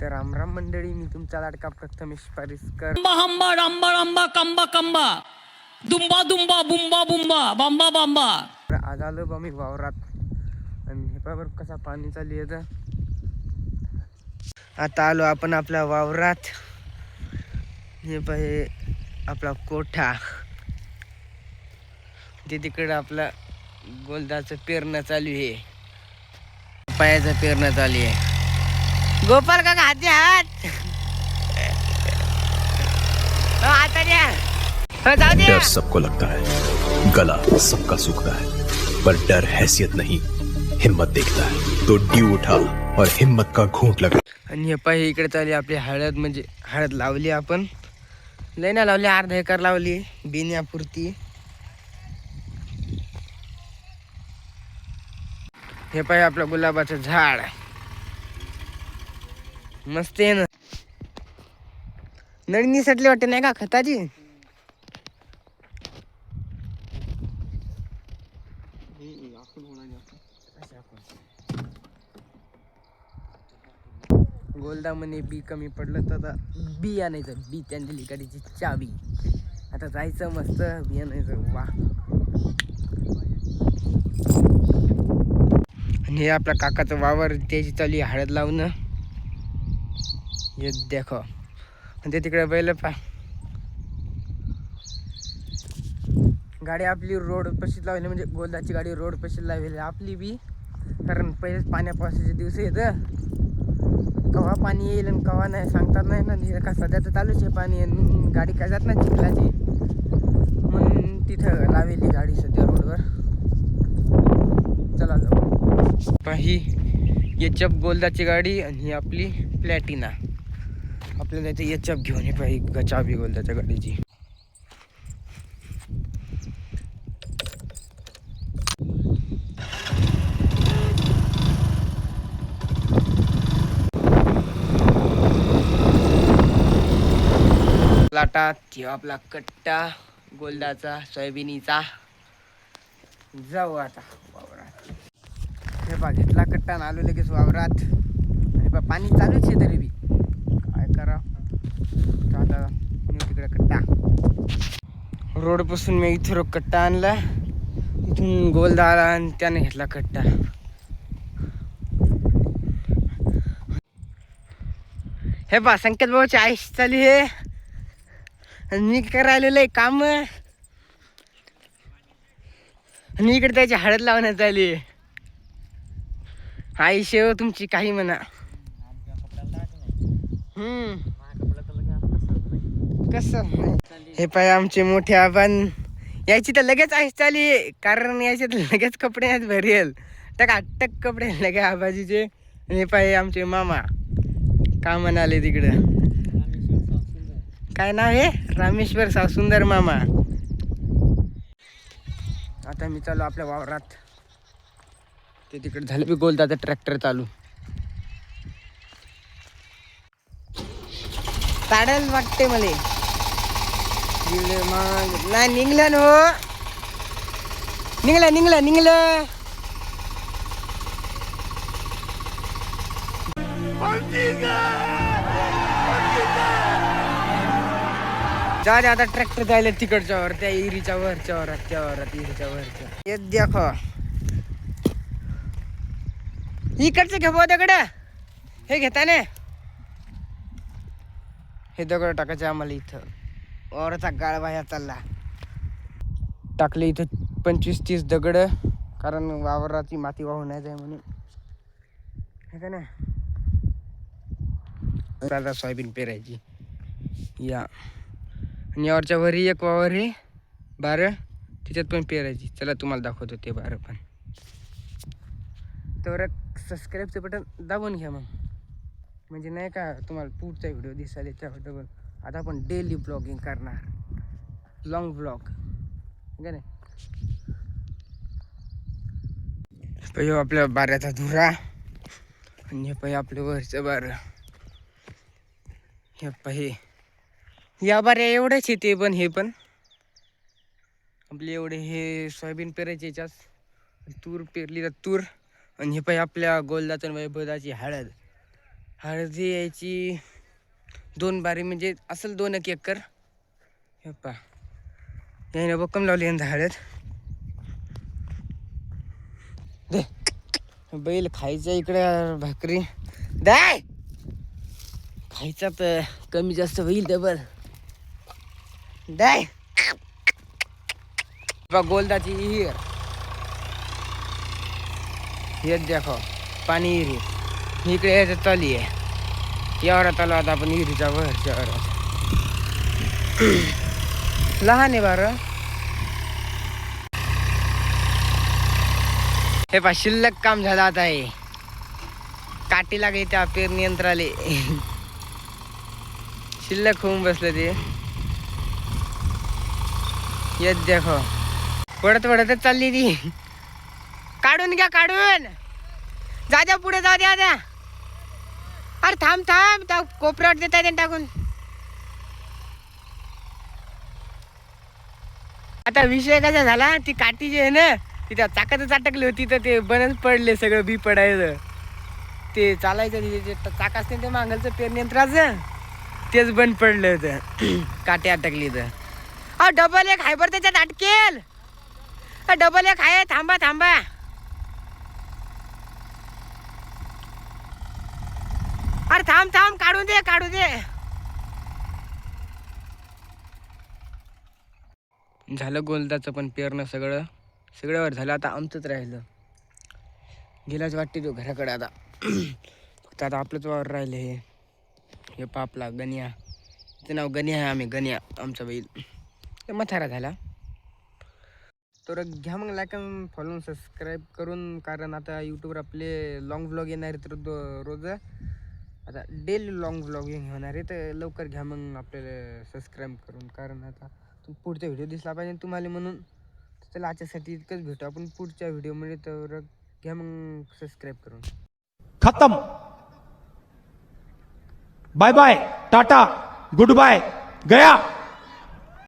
तर रामराम मंडळी, मी तुमचा लाडका प्रथमेश पारिसकर. हंबा डांबा डांबा कंबा कंबा दुंबा दुंबा बुंबा बुंबा बांबा बांबा. आज आलो बा मी वावरात आणि हे पाबर कसा पाणी चालू येतं. आता आलो आपण आपल्या वावरात. हे पाहे आपला कोठा, ते तिकडं आपला गोलदाचं पेरणं चालू आहे, पायाचं पेरणं चालू आहे. गोपाल काका हाती हात आता द्या. डर सबको लगता है, गला सबका सूखता है, पर डर हैसियत नहीं हिम्मत देखता है. तो ड्यू उठा और हिम्मत का घूंट लगा. आणि हे पाहि इकडे चालली आपली हळद. म्हणजे हळद लावली आपण, लय ना लावली, अर्धा एकर लावली बिन्यापुरती. हे पाहि आपलं गुलाबाचं झाड मस्त आहे ना. नळणी सटली वाटते नाही का खताची. गोलदा म्हणे बी कमी पडलं तर आता बी आणायचं. बी त्याने दिली गाडीची चावी. आता जायचं मस्त बी आणायचं. वा. आणि हे आपल्या काकाचं वावर, त्याची चालू आहे हळद लावणं. हे देखो. आणि ते तिकडे बैल पा. गाडी आपली रोड पशीच लावली, म्हणजे गोलदाची गाडी रोड पशीच लावली आपली बी. कारण पहिलेच पाण्या पावसाचे दिवस येतं, कवा पाणी येईल आणि कवा नाही सांगतात नाही ना. हे का सध्या तर चालूच आहे पाणी, गाडी काय जात ना चिखलाची, म्हणून तिथं लावली गाडी सध्या रोडवर. चला जाऊ. ही एचएफ गोलदाची गाडी आणि ही आपली प्लॅटिना. आपल्याला इथे एचएफ घेऊन ये पाहिजे चाबी गोलदाच्या गाडीची. लाटा ठेवा आपला कट्टा गोलदाचा सोयाबीनीचा. जाऊ आता वावरात. हे बा घेतला कट्टा आणि आलो लगेच वावरात. आणि बा पाणी चालूच आहे तरी बी काय करा. आता तिकडे कट्टा रोडपासून मी इथं कट्टा आणला, इथून गोलदा आला आणि त्याने घेतला कट्टा. हे बा संकेत भाऊची आईश चालू आहे आणि मी करायलेलं आहे काम. आणि इकडे त्याची हळद लावण्यात आली. आईशे हो तुमची काही म्हणा. कसं हे पाय आमचे मोठे आपण यायची तर लगेच आईश चाली, कारण यायचे तर लगेच कपडे आहेत भरेल टक कपडे लगे आबाजीचे. आणि हे पाय आमचे मामा का म्हणाले तिकडं, काय नाव आहे, रामेश्वर सावसुंदर मामा. आता मी चालू आपल्या वावरात. ते तिकडे झालं बी गोलदाचा ट्रॅक्टर चालू. ताडल वाटते मला. मग नाही निघलं ना हो. निघलं जा दे. आता ट्रॅक्टर जायला तिकडच्या वर, त्या इरीच्या वरच्या वरात, त्या वरात इरीच्या वरच्या. हे देखो इकडचं घे दगड. हे घेता ना, हे दगड टाकायचे आम्हाला इथं. वावराचा गाळ बाहेर चालला. टाकले इथं 25-30 दगड, कारण वावराची माती वाहून नाही जाय म्हणून. हे का ना आता सोयाबीन पेरायची या. आणि यावरच्या वरी एक वावर आहे बारं, त्याच्यात पण पेरायची. चला तुम्हाला दाखवतो ते बारं पण. तर सबस्क्राईबचं बटन दाबून घ्या मग, म्हणजे नाही का तुम्हाला पुढचा व्हिडिओ दिसायला त्याबद्दल. आता आपण डेली ब्लॉगिंग करणार, लॉंग ब्लॉग का नाही. पहिलं आपल्या बाऱ्याचा धुरा आणि हे पाहिजे आपलं वरचं बारं. हे पाहिजे या बाऱ्या एवढंच येते, पण हे पण आपले एवढे हे सोयाबीन पेरायचे. याच्यात तूर पेरली तर तूर. आणि हे पाहिजे आपल्या गोलदाचं वैभवाची हळद. हळदी यायची 2 बारी म्हणजे असेल 2 एकर. हे पा याने बक्कम लावली यंदा हळद. दे बैल खायच्या इकडे भाकरी दाय खायचा तर कमी जास्त होईल डबल दाय. गोलदाची विहीर हे देखो पाणी विहीर इकडे यायचं चाली आहे. यावरात आलो आता आपण विहिरीच्या वरच्या वरात. लहान आहे बार. हे पा शिल्लक काम झालं आता. हे काठी लागे त्या पेरणी यंत्राले शिल्लक होऊन बसलं ते. येत देखो पडत पडतच चालली ती. काढून घ्या काढून. जा द्या पुढे जा द्या. अरे थांब थांब त्या कोपऱ्यावर देता येते टाकून. आता विषय कसा झाला ती काठी जी आहे ना ती त्या चाकातच अटकली होती तर ते बनच पडले सगळं बी पडायचं. ते चालायचं ते चाक असते ते मांगलचं पेरणी यंत्राचं तेच बंद पडलं होतं. काठी अटकली तर डबल एक हायबर त्याच्यात अटकेल. डबल एक आहे. थांबा थांबा. अरे थांब थांब काढू दे काढू दे. झालं गोलदाचं पण पेरणं सगळ्यावर झालं. आता आमचंच राहिलं. गेलाच वाटते तो घराकडे आता. फक्त आता आपलंच वावर राहिलं. हे पापला गण्या. ते नाव गण्या आहे. आम्ही गण्या आमचा बैल ते म्हातारा झाला. तर घ्या मग लाईक फॉलो सबस्क्राईब करून. कारण आता यूट्यूबवर आपले लॉंग व्लॉग येणार आहेत रोज. आता डेली लॉंग व्लॉगिंग होणार आहे तर लवकर घ्या मग आपल्याला सबस्क्राईब करून. कारण आता पुढचा व्हिडिओ दिसला पाहिजे तुम्हाला म्हणून. चला आजच्यासाठी इतकंच भेटू आपण पुढच्या व्हिडिओमध्ये. तर घ्या मग सबस्क्राईब करून. खत्म. Bye bye tata goodbye गया.